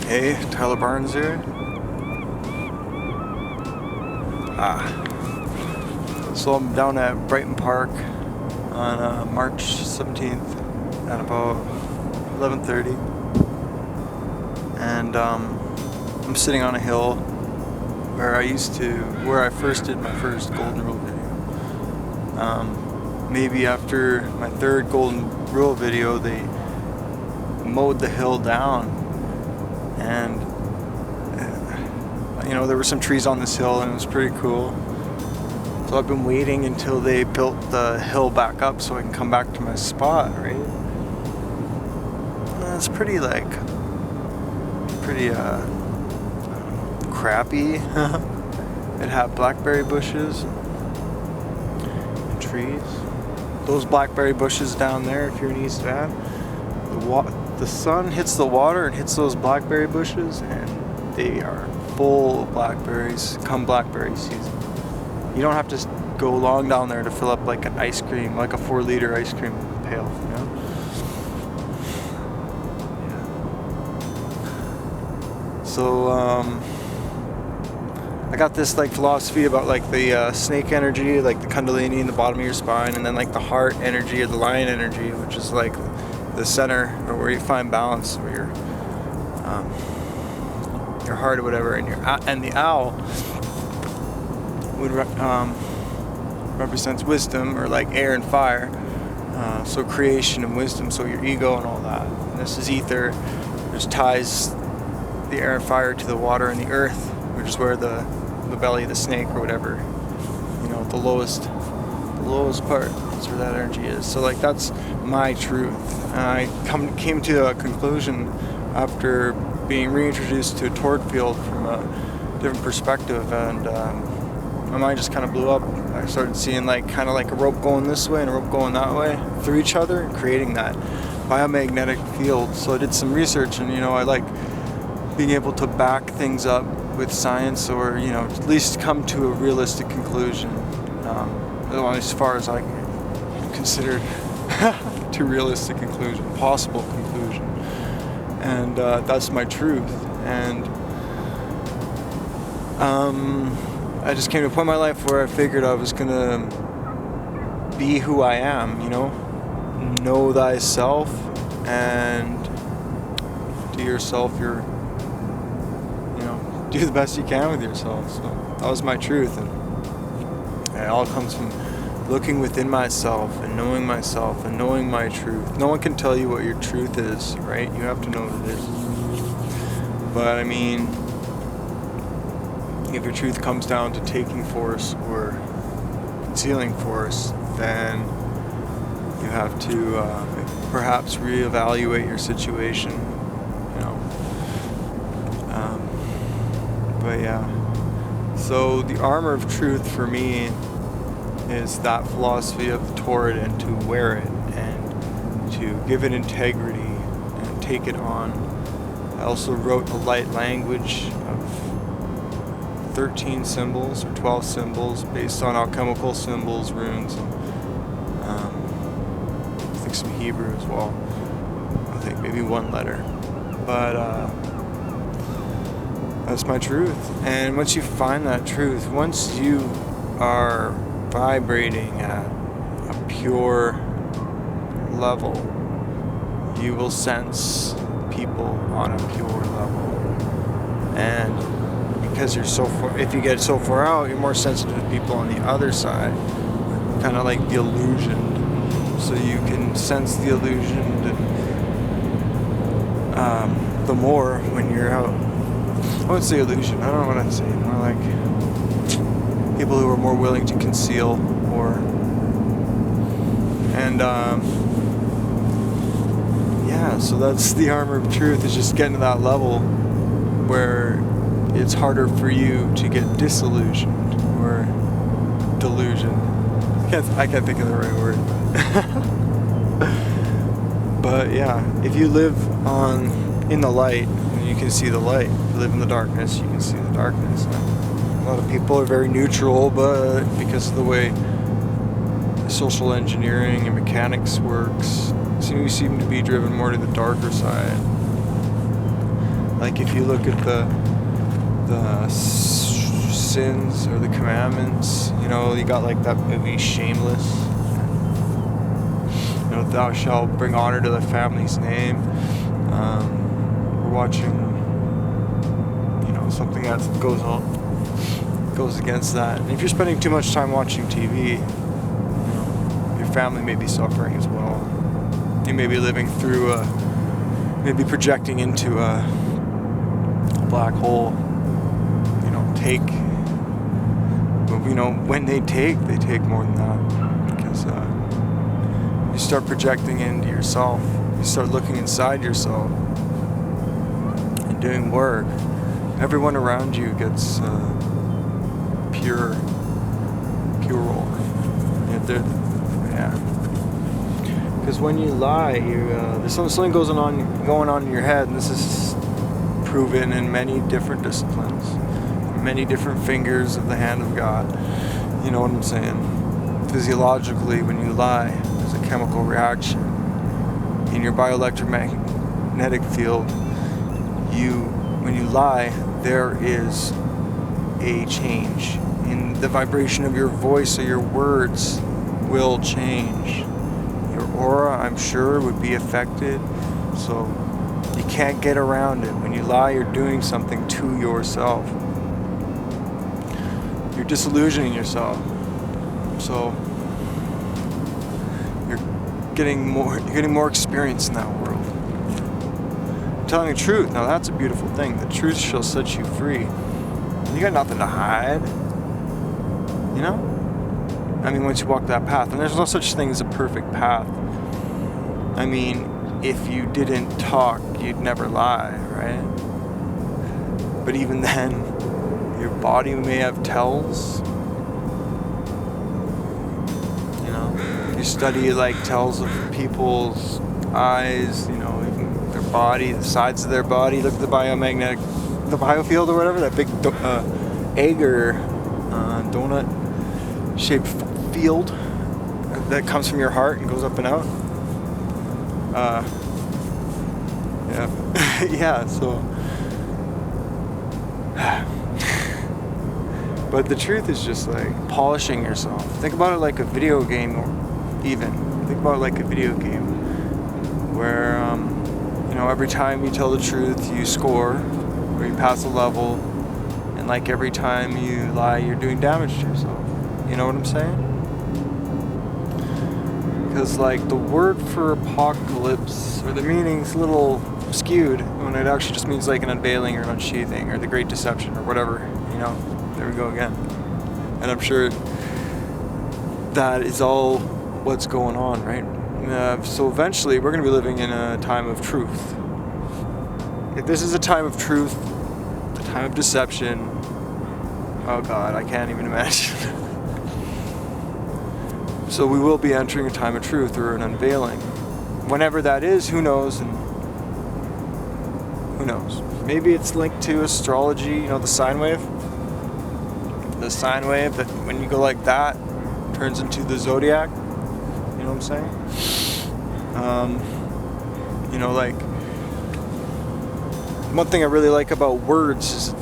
Hey, Tyler Barnes here. So I'm down at Brighton Park on March 17th at about 11:30, and I'm sitting on a hill where I first did my first golden rule video. Maybe after my third golden rule video, they mowed the hill down, and there were some trees on this hill, and it was pretty cool. So I've been waiting until they built the hill back up so I can come back to my spot, right? And it's pretty crappy. It had blackberry bushes and trees. Those blackberry bushes down there, if you're in East Van, the sun hits the water and hits those blackberry bushes, and they are full of blackberries come blackberry season. You don't have to go long down there to fill up like an ice cream, like a 4-liter ice cream pail, So I got this philosophy about the snake energy, like the kundalini in the bottom of your spine, and then the heart energy or the lion energy, which is the center, or where you find balance, where your heart or whatever, and the owl would represents wisdom, or air and fire, so creation and wisdom, so your ego and all that. And this is ether, which ties the air and fire to the water and the earth, which is where the belly of the snake or whatever, the lowest part, that's where that energy is. So that's my truth. I came to a conclusion after being reintroduced to a torque field from a different perspective, and my mind just kind of blew up. I started seeing a rope going this way and a rope going that way through each other, and creating that biomagnetic field. So I did some research, and I like being able to back things up with science, or at least come to a realistic conclusion, as far as I considered to realistic conclusion, possible conclusion, and that's my truth. And I just came to a point in my life where I figured I was gonna be who I am, know thyself, and do yourself do the best you can with yourself. So that was my truth, and it all comes from looking within myself and knowing my truth. No one can tell you what your truth is, right? You have to know what it is. But if your truth comes down to taking force or concealing force, then you have to perhaps reevaluate your situation, But yeah, so the armor of truth for me is that philosophy of the Torah, and to wear it and to give it integrity and take it on. I also wrote the light language of 13 symbols or 12 symbols based on alchemical symbols, runes, and I think some Hebrew as well. I think maybe one letter, but that's my truth. And once you find that truth, once you are vibrating at a pure level, you will sense people on a pure level. And because you're so far, if you get so far out, you're more sensitive to people on the other side, kind of like the illusioned. So you can sense the illusioned, the more when you're out. I wouldn't say illusion, I don't know what I'd say, more like people who are more willing to conceal, so that's the armor of truth, is just getting to that level where it's harder for you to get disillusioned or delusioned. I can't think of the right word. But yeah, if you live in the light, you can see the light. If you live in the darkness, you can see the darkness. A lot of people are very neutral, but because of the way social engineering and mechanics works, you seem to be driven more to the darker side. Like if you look at the sins or the commandments, you know, you got like that movie Shameless. You know, thou shalt bring honor to the family's name. We're watching, you know, something that goes against that. And if you're spending too much time watching TV, you know, your family may be suffering as well. You may be living through maybe projecting into a black hole. You know, but you know, when they take more than that, because you start projecting into yourself. You start looking inside yourself and doing work. Everyone around you gets pure. Yeah. Because when you lie, there's something going on in your head, and this is proven in many different disciplines, many different fingers of the hand of God. You know what I'm saying? Physiologically, when you lie, there's a chemical reaction in your bioelectromagnetic field. When you lie, there is a change in the vibration of your voice, or your words will change. Your aura, I'm sure, would be affected. So you can't get around it. When you lie, you're doing something to yourself. You're disillusioning yourself. So you're getting more experience in that world. Telling the truth, now that's a beautiful thing. The truth shall set you free. You got nothing to hide. You know? I mean, once you walk that path, and there's no such thing as a perfect path. I mean, if you didn't talk, you'd never lie, right? But even then, your body may have tells. You know, you study like tells of people's eyes, you know, even their body, the sides of their body. Look at the biofield or whatever, that big egg or donut-shaped field that comes from your heart and goes up and out. Yeah, so but the truth is just like polishing yourself. Think about it like a video game, or even think about it like a video game where you know, every time you tell the truth you score, or you pass a level, and like every time you lie you're doing damage to yourself. You know what I'm saying? Because like the word for apocalypse, or the meaning's a little skewed when it actually just means like an unveiling or an unsheathing or the great deception or whatever, you know. There we go again. And I'm sure that is all what's going on, right? So eventually we're going to be living in a time of truth. If this is a time of truth, a time of deception, oh God, I can't even imagine. So we will be entering a time of truth, or an unveiling. Whenever that is, who knows? And who knows? Maybe it's linked to astrology, you know, the sine wave. The sine wave that when you go like that, turns into the zodiac. You know what I'm saying? You know, like, one thing I really like about words is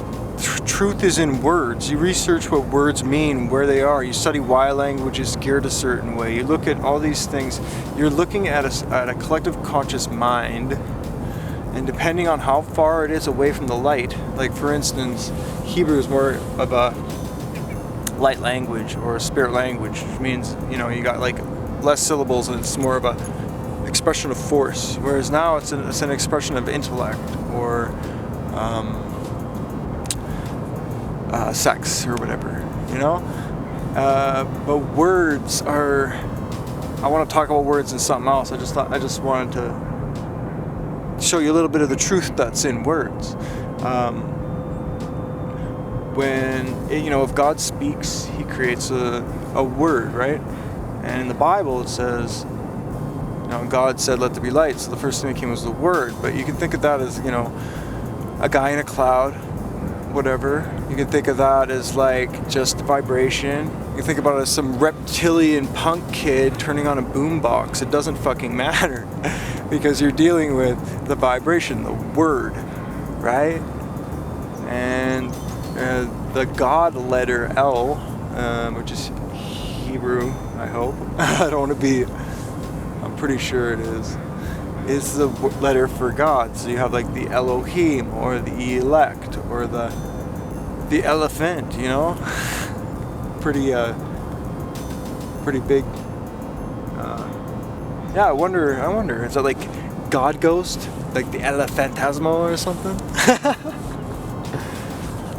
truth is in words. You research what words mean, where they are. You study why language is geared a certain way. You look at all these things. You're looking at a collective conscious mind, and depending on how far it is away from the light, like for instance, Hebrew is more of a light language or a spirit language, which means, you know, you got like less syllables and it's more of a expression of force, whereas now it's an expression of intellect, or sex or whatever, you know. But words are, I want to talk about words and something else. I just wanted to show you a little bit of the truth that's in words. When you know, if God speaks, He creates a word, right? And in the Bible it says, you know, God said, "Let there be light." So the first thing that came was the word. But you can think of that as, you know, a guy in a cloud, whatever. You can think of that as like just vibration. You can think about it as some reptilian punk kid turning on a boombox. It doesn't fucking matter because you're dealing with the vibration, the word. right? And the God letter L, which is Hebrew, I hope. I don't want to be, I'm pretty sure it is the letter for God. So you have like the Elohim, or the elect, or the elephant, you know? pretty big. Yeah, I wonder, is that like God ghost? Like the Elephantasmo or something?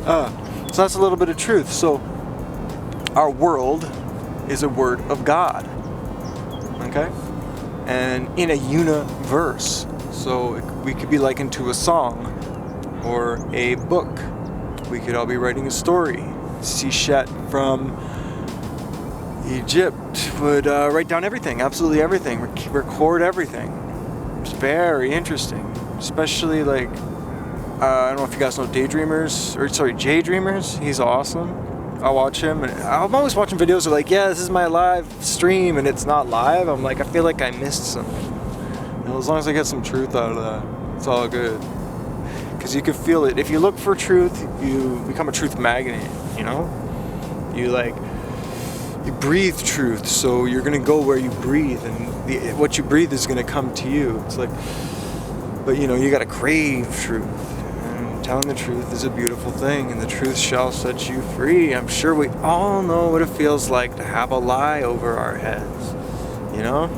So that's a little bit of truth. So our world is a word of God. Okay? And in a universe. So we could be likened to a song or a book. We could all be writing a story. Sichet from Egypt would write down everything, absolutely everything, record everything. It's very interesting, especially like I don't know if you guys know Jaydreamers. He's awesome. I watch him, and I'm always watching videos of like, yeah, this is my live stream, and it's not live. I'm like, I feel like I missed something. You know, as long as I get some truth out of that, it's all good. Because you can feel it. If you look for truth, you become a truth magnet. You know, you breathe truth, so you're gonna go where you breathe, and what you breathe is gonna come to you. It's like, but you know, you gotta crave truth. And telling the truth is a beautiful thing, and the truth shall set you free. I'm sure we all know what it feels like to have a lie over our heads. You know,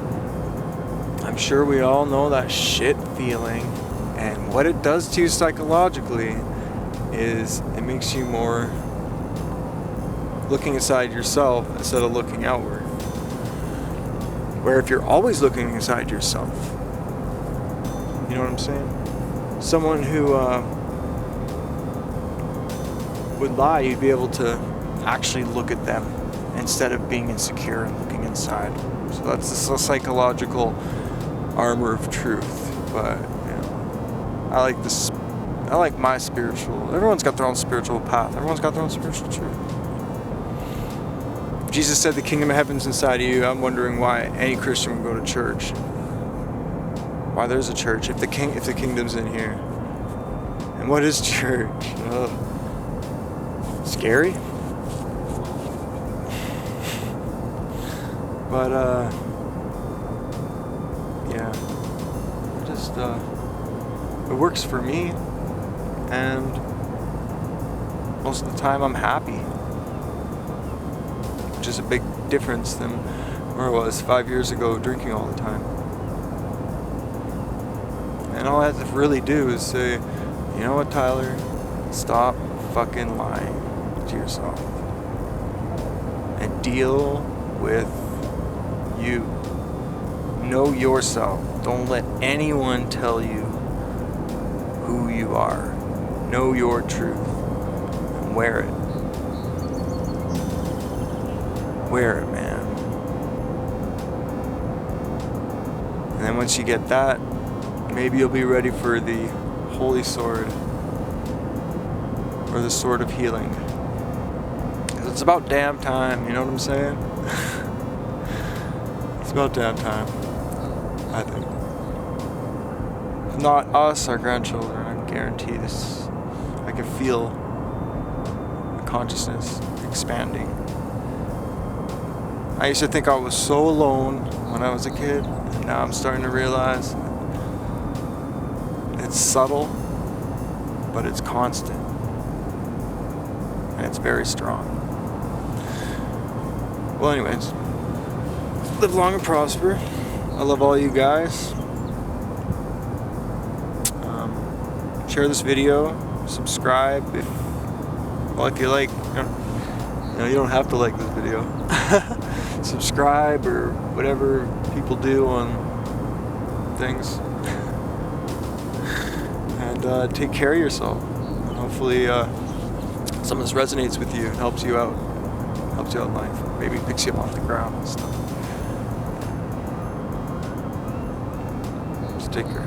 I'm sure we all know that shit feeling, and what it does to you psychologically is it makes you more looking inside yourself instead of looking outward. Where if you're always looking inside yourself, you know what I'm saying? Someone who would lie, you'd be able to actually look at them instead of being insecure and looking inside. So that's the psychological armor of truth. But you know, I like this. I like my spiritual. Everyone's got their own spiritual path. Everyone's got their own spiritual truth. Jesus said the kingdom of heaven's inside of you. I'm wondering why any Christian would go to church. Why there's a church if the kingdom's in here. And what is church? Ugh. Scary. But yeah, just it works for me, and most of the time I'm happy. Which is a big difference than where I was 5 years ago drinking all the time. And all I have to really do is say, you know what, Tyler? Stop fucking lying to yourself. And deal with you. Know yourself. Don't let anyone tell you who you are. Know your truth. And wear it. Wear it, man. And then once you get that, maybe you'll be ready for the Holy Sword, or the Sword of Healing. 'Cause it's about damn time, you know what I'm saying? It's about damn time, I think. If not us, our grandchildren, I guarantee this. I can feel the consciousness expanding. I used to think I was so alone when I was a kid, and now I'm starting to realize it's subtle, but it's constant, and it's very strong. Well, anyways, live long and prosper. I love all you guys. Share this video, subscribe if you like. You don't have to like this video. Subscribe or whatever people do on things. And take care of yourself. And hopefully some of this resonates with you and helps you out in life. Maybe picks you up off the ground and stuff. Just take care.